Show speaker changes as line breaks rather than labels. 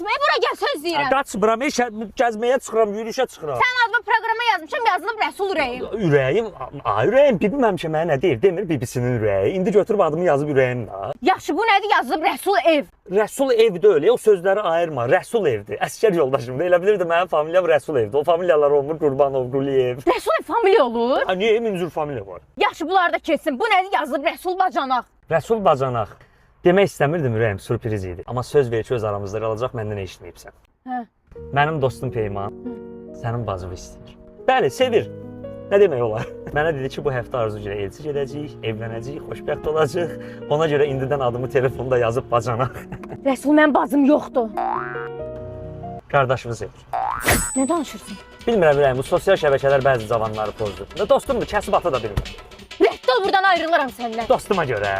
qaçmaya, bura gəl söz deyirəm.
Qaçmıram, gəzməyə çıxıram, yürüyüşə çıxıram.
Sən adımı proqrama yazmışam, yazılıb Rəsul Ürəyim.
Ürəyim, ürəyim, bibim həmişə mənə nə deyir, demir bibisinin ürəyi. İndi götürüb adımı yazıb ürəyim da.
Yaxşı, bu nədir? Yazılıb Rəsul Ev.
Rəsul ev deyil, o sözləri ayırma. Rəsul evdir. Əsgər yoldaşımdır. Elə bilirdi mənim familiyam Rəsul evdir. O familiyalar olmur Qurbanov, Quliyev.
Rəsul Ev familiya olur.
Niyə minzur familiya var?
Yaxşı, bunlar da keçsin. Bu nədir? Yazılıb Rəsul Bacanaq.
Rəsul Bacanaq. Demək istəmirdim ürəyim, sürpriz idi. Amma söz ver ki, öz aramızda qalacaq, məndən eşitməyibsən.
Hə.
Mənim dostum Peyman sənin bacını istəyir. Bəli, sevir. Nə demək olar? Mənə dedi ki, bu həftə Arzu ilə elçi gedəcəyik, evlənəcəyik, xoşbəxt olacaq. Ona görə indidən adımı telefonda yazıb Bacanaq.
Rəsul, mənim bacım yoxdur.
Qardaşımı sevir.
Nə danışırsın?
Bilmirəm ürəyim, bu sosial şəbəkələr bəzi cavanları pozdu. Dostumdur, kəsib ata da bilmir.
Rədd ol, buradan ayrılıram səndən.
Dostuma görə